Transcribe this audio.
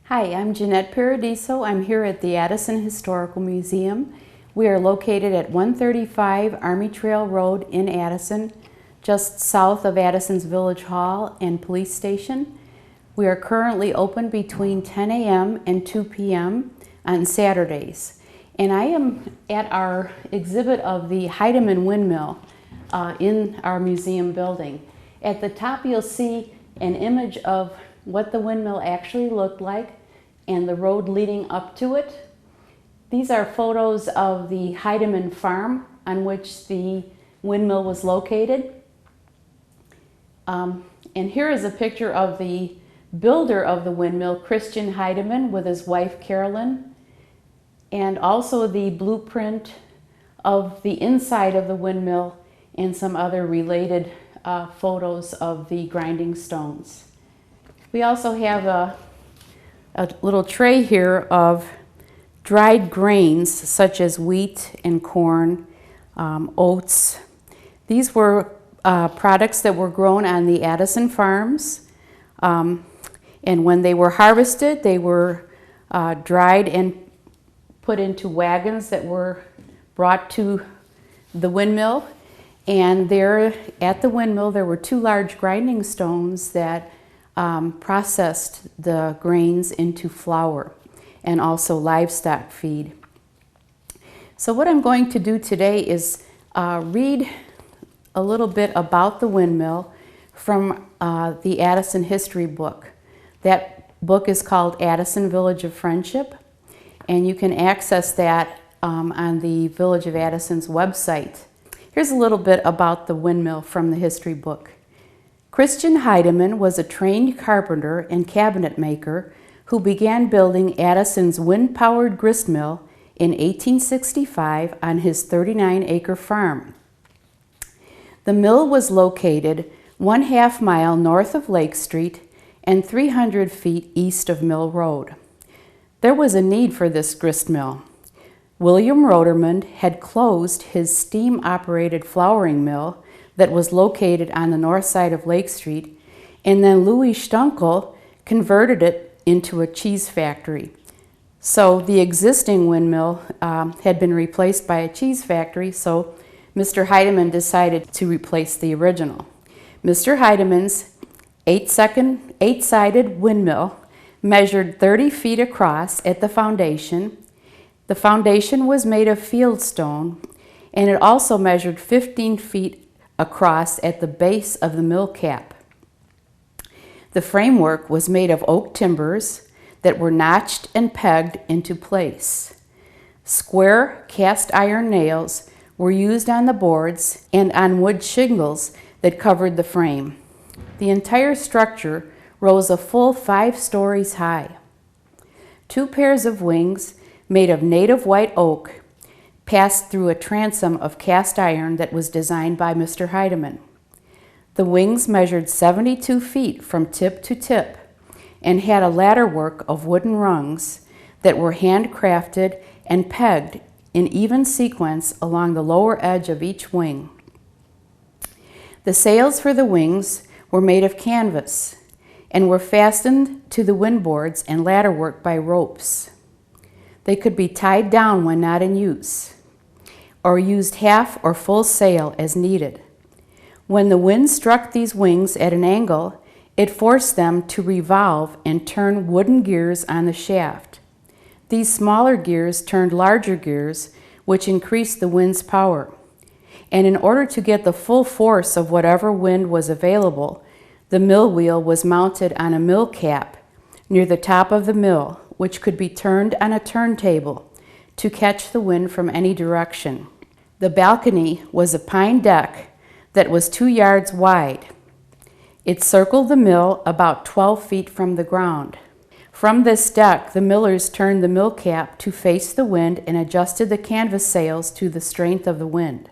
Hi, I'm Jeanette Paradiso. I'm here at the Addison Historical Museum. We are located at 135 Army Trail Road in Addison, just south of Addison's Village Hall and Police Station. We are currently open between 10 a.m. and 2 p.m. on Saturdays. And I am at our exhibit of the Heidemann windmill in our museum building. At the top you'll see an image of what the windmill actually looked like and the road leading up to it. These are photos of the Heidemann farm on which the windmill was located. And here is a picture of the builder of the windmill, Christian Heidemann, with his wife Carolyn, and also the blueprint of the inside of the windmill and some other related photos of the grinding stones. We also have a little tray here of dried grains such as wheat and corn, oats. These were products that were grown on the Addison farms, and when they were harvested they were dried and put into wagons that were brought to the windmill. And there at the windmill there were two large grinding stones that processed the grains into flour and also livestock feed. So what I'm going to do today is read a little bit about the windmill from the Addison history book. That book is called Addison Village of Friendship, and you can access that on the Village of Addison's website. Here's a little bit about the windmill from the history book. Christian Heidemann was a trained carpenter and cabinet maker who began building Addison's wind-powered gristmill in 1865 on his 39-acre farm. The mill was located 1/2 mile north of Lake Street and 300 feet east of Mill Road. There was a need for this gristmill. William Rodermund had closed his steam-operated flouring mill that was located on the north side of Lake Street, and then Louis Stunkel converted it into a cheese factory. So the existing windmill had been replaced by a cheese factory, so Mr. Heidemann decided to replace the original. Mr. Heidemann's eight-sided windmill measured 30 feet across at the foundation. The foundation was made of fieldstone, and it also measured 15 feet across at the base of the mill cap. The framework was made of oak timbers that were notched and pegged into place. Square cast iron nails were used on the boards and on wood shingles that covered the frame. The entire structure rose a full 5 stories high. 2 pairs of wings made of native white oak passed through a transom of cast iron that was designed by Mr. Heidemann. The wings measured 72 feet from tip to tip and had a ladderwork of wooden rungs that were handcrafted and pegged in even sequence along the lower edge of each wing. The sails for the wings were made of canvas and were fastened to the windboards and ladderwork by ropes. They could be tied down when not in use, or used half or full sail as needed. When the wind struck these wings at an angle, it forced them to revolve and turn wooden gears on the shaft. These smaller gears turned larger gears, which increased the wind's power. And in order to get the full force of whatever wind was available, the mill wheel was mounted on a mill cap near the top of the mill, which could be turned on a turntable to catch the wind from any direction. The balcony was a pine deck that was 2 yards wide. It circled the mill about 12 feet from the ground. From this deck, the millers turned the mill cap to face the wind and adjusted the canvas sails to the strength of the wind.